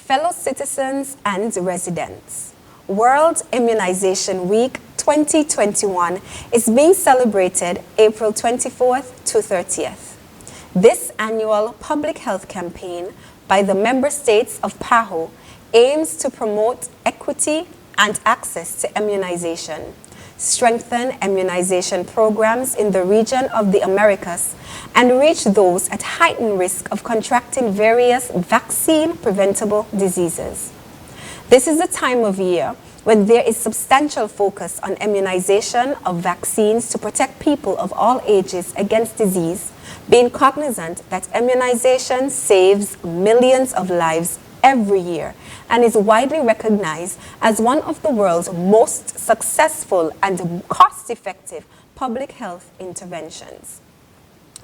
Fellow citizens and residents, World Immunization Week 2021 is being celebrated April 24th to 30th. This annual public health campaign by the member states of PAHO aims to promote equity and access to immunization, strengthen immunization programs in the region of the Americas, and reach those at heightened risk of contracting various vaccine-preventable diseases. This is a time of year when there is substantial focus on immunization of vaccines to protect people of all ages against disease, being cognizant that immunization saves millions of lives every year and is widely recognized as one of the world's most successful and cost-effective public health interventions.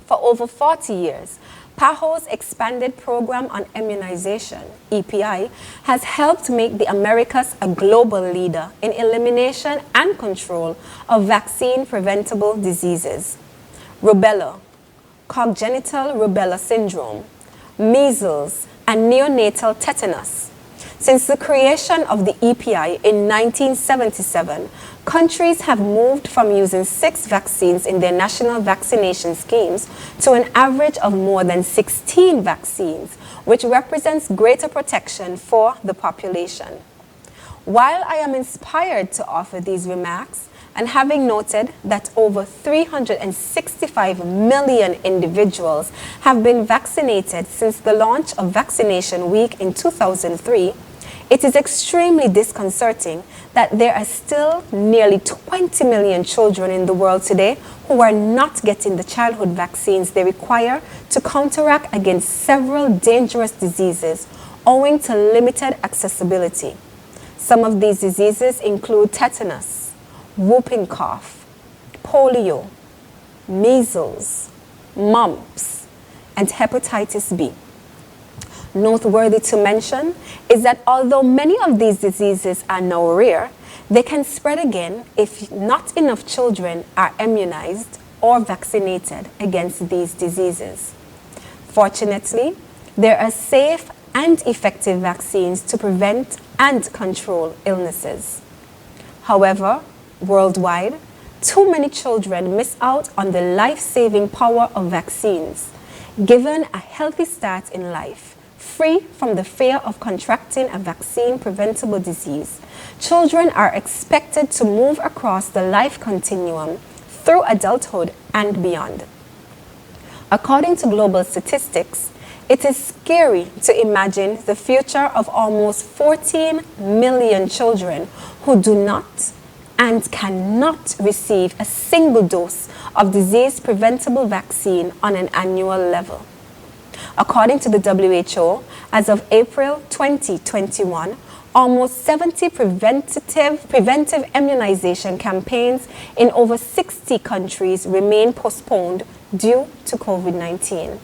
For over 40 years, PAHO's expanded program on immunization, EPI, has helped make the Americas a global leader in elimination and control of vaccine-preventable diseases. Rubella, congenital rubella syndrome, measles, and neonatal tetanus. Since the creation of the EPI in 1977, countries have moved from using 6 vaccines in their national vaccination schemes to an average of more than 16 vaccines, which represents greater protection for the population. While I am inspired to offer these remarks, and having noted that over 365 million individuals have been vaccinated since the launch of Vaccination Week in 2003, it is extremely disconcerting that there are still nearly 20 million children in the world today who are not getting the childhood vaccines they require to counteract against several dangerous diseases owing to limited accessibility. Some of these diseases include tetanus, whooping cough, polio, measles, mumps, and hepatitis B. Noteworthy to mention is that although many of these diseases are now rare, they can spread again if not enough children are immunized or vaccinated against these diseases. Fortunately, there are safe and effective vaccines to prevent and control illnesses. However, worldwide, too many children miss out on the life-saving power of vaccines. Given a healthy start in life, free from the fear of contracting a vaccine-preventable disease, children are expected to move across the life continuum through adulthood and beyond. According to global statistics, it is scary to imagine the future of almost 14 million children who do not and cannot receive a single dose of disease-preventable vaccine on an annual level. According to the WHO, as of April 2021, almost 70 preventive immunization campaigns in over 60 countries remain postponed due to COVID-19.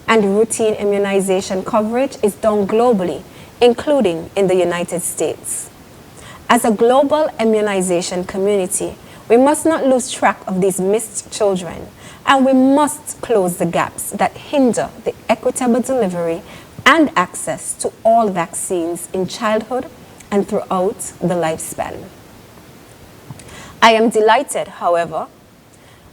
And routine immunization coverage is down globally, including in the United States. As a global immunization community, we must not lose track of these missed children, and we must close the gaps that hinder the equitable delivery and access to all vaccines in childhood and throughout the lifespan. I am delighted, however,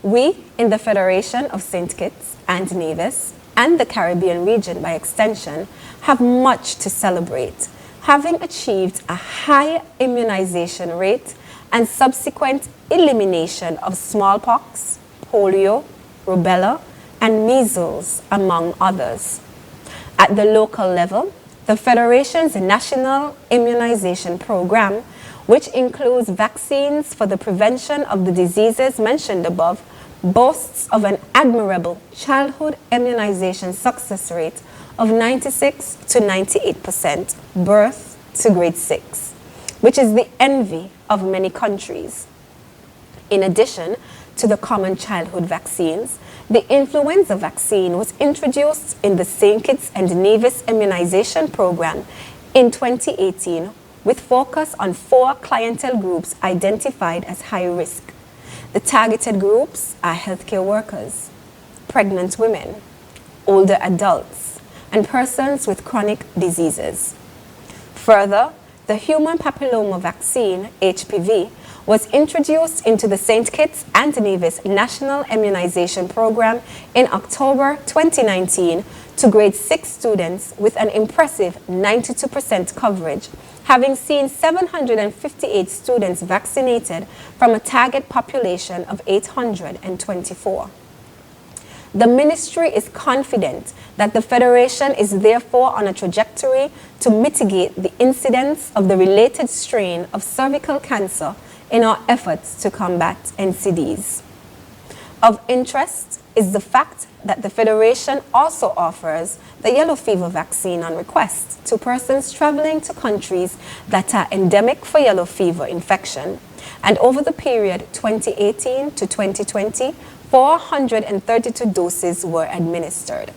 we in the Federation of St. Kitts and Nevis and the Caribbean region by extension have much to celebrate, having achieved a high immunization rate and subsequent elimination of smallpox, polio, rubella, and measles, among others. At the local level, the Federation's National Immunization Program, which includes vaccines for the prevention of the diseases mentioned above, boasts of an admirable childhood immunization success rate of 96 to 98% birth to grade 6, which is the envy of many countries. In addition to the common childhood vaccines, the influenza vaccine was introduced in the St. Kitts and Nevis immunization program in 2018 with focus on 4 clientele groups identified as high risk. The targeted groups are healthcare workers, pregnant women, older adults, and persons with chronic diseases. Further, the human papilloma vaccine, HPV, was introduced into the St. Kitts and Nevis National Immunization Program in October 2019 to grade 6 students with an impressive 92% coverage, having seen 758 students vaccinated from a target population of 824. The ministry is confident that the Federation is therefore on a trajectory to mitigate the incidence of the related strain of cervical cancer in our efforts to combat NCDs. Of interest is the fact that the Federation also offers the yellow fever vaccine on request to persons traveling to countries that are endemic for yellow fever infection, and over the period 2018 to 2020, 432 doses were administered.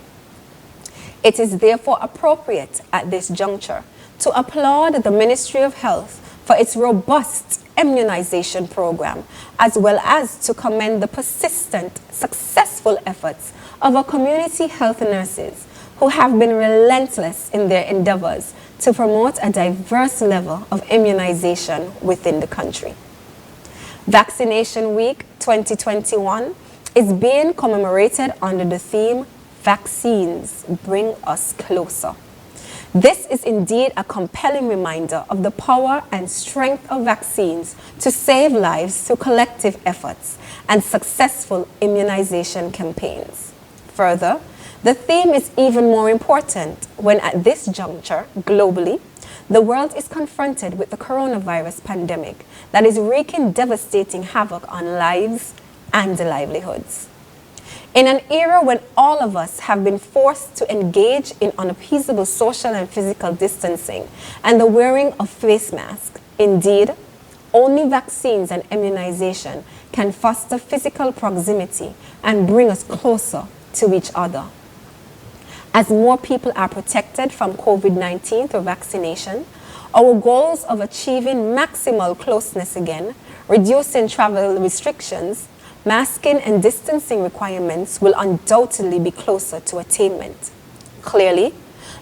It is therefore appropriate at this juncture to applaud the Ministry of Health for its robust immunization program, as well as to commend the persistent, successful efforts of our community health nurses who have been relentless in their endeavors to promote a diverse level of immunization within the country. Vaccination Week 2021 is being commemorated under the theme, Vaccines Bring Us Closer. This is indeed a compelling reminder of the power and strength of vaccines to save lives through collective efforts and successful immunization campaigns. Further, the theme is even more important when at this juncture, globally, the world is confronted with the coronavirus pandemic that is wreaking devastating havoc on lives and livelihoods. In an era when all of us have been forced to engage in unappeasable social and physical distancing and the wearing of face masks, indeed, only vaccines and immunization can foster physical proximity and bring us closer to each other. As more people are protected from COVID-19 through vaccination, our goals of achieving maximal closeness again, reducing travel restrictions, masking and distancing requirements will undoubtedly be closer to attainment. Clearly,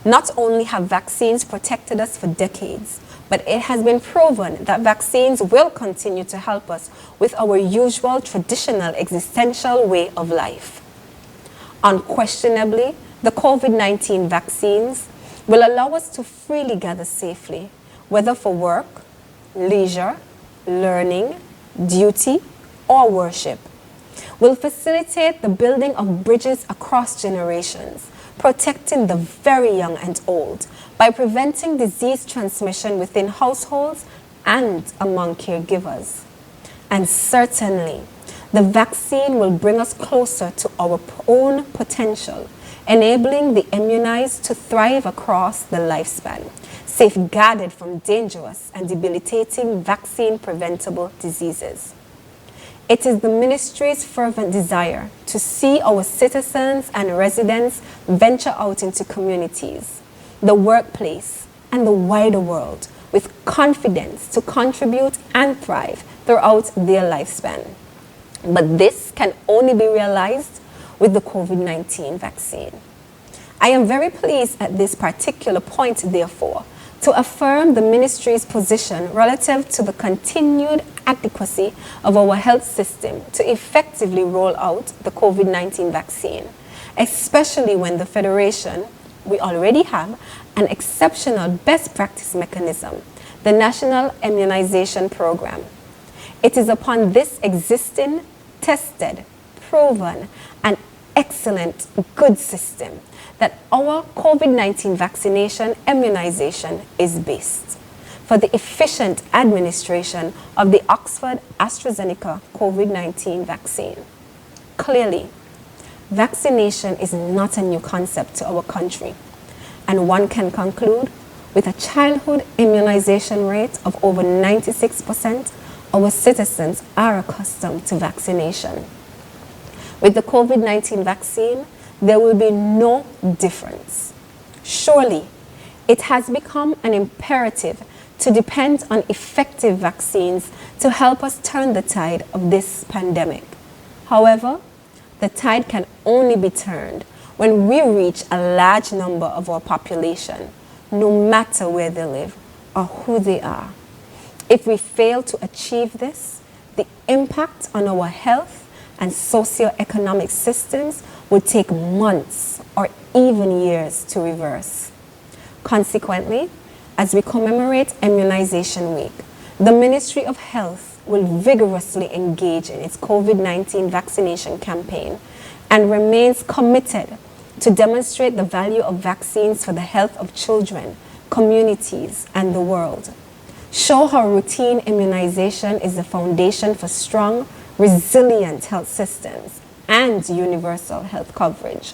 not only have vaccines protected us for decades, but it has been proven that vaccines will continue to help us with our usual traditional existential way of life. Unquestionably, the COVID-19 vaccines will allow us to freely gather safely, whether for work, leisure, learning, duty, or worship, will facilitate the building of bridges across generations, protecting the very young and old by preventing disease transmission within households and among caregivers. And certainly, the vaccine will bring us closer to our own potential, enabling the immunized to thrive across the lifespan, safeguarded from dangerous and debilitating vaccine-preventable diseases. It is the ministry's fervent desire to see our citizens and residents venture out into communities, the workplace, and the wider world with confidence to contribute and thrive throughout their lifespan. But this can only be realized with the COVID-19 vaccine. I am very pleased at this particular point, therefore, to affirm the ministry's position relative to the continued adequacy of our health system to effectively roll out the COVID-19 vaccine, especially when the Federation, we already have an exceptional best practice mechanism, the National Immunization Program. It is upon this existing, tested, proven, and excellent good system that our COVID-19 vaccination immunization is based for the efficient administration of the Oxford AstraZeneca COVID-19 vaccine. Clearly, vaccination is not a new concept to our country, and one can conclude with a childhood immunization rate of over 96%, our citizens are accustomed to vaccination. With the COVID-19 vaccine, there will be no difference. Surely, it has become an imperative to depend on effective vaccines to help us turn the tide of this pandemic. However, the tide can only be turned when we reach a large number of our population, no matter where they live, or who they are. If we fail to achieve this, the impact on our health and socioeconomic systems would take months or even years to reverse. Consequently, as we commemorate Immunization Week, the Ministry of Health will vigorously engage in its COVID-19 vaccination campaign and remains committed to demonstrate the value of vaccines for the health of children, communities, and the world. Show how routine immunization is the foundation for strong, resilient health systems and universal health coverage.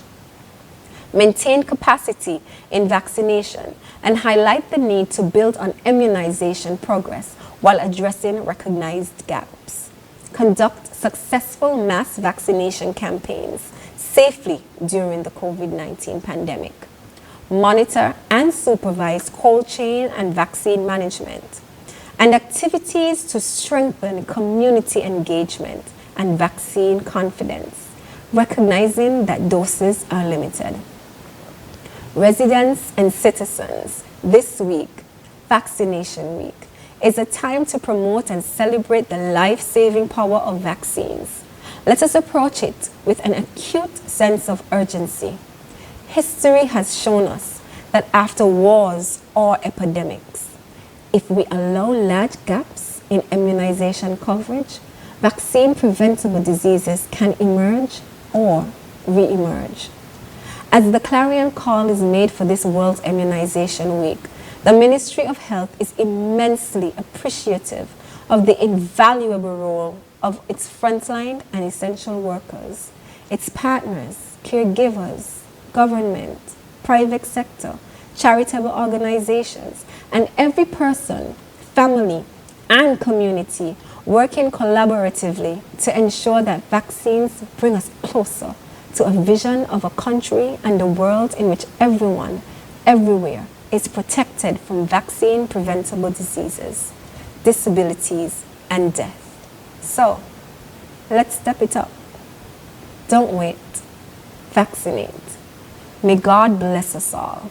Maintain capacity in vaccination and highlight the need to build on immunization progress while addressing recognized gaps. Conduct successful mass vaccination campaigns safely during the COVID-19 pandemic. Monitor and supervise cold chain and vaccine management, and activities to strengthen community engagement and vaccine confidence, recognizing that doses are limited. Residents and citizens, this week, Vaccination Week, is a time to promote and celebrate the life-saving power of vaccines. Let us approach it with an acute sense of urgency. History has shown us that after wars or epidemics, if we allow large gaps in immunization coverage, vaccine-preventable diseases can emerge or re-emerge. As the clarion call is made for this World Immunization Week, the Ministry of Health is immensely appreciative of the invaluable role of its frontline and essential workers, its partners, caregivers, government, private sector, charitable organizations, and every person, family, and community working collaboratively to ensure that vaccines bring us closer to a vision of a country and a world in which everyone, everywhere, is protected from vaccine-preventable diseases, disabilities, and death. So, let's step it up. Don't wait. Vaccinate. May God bless us all.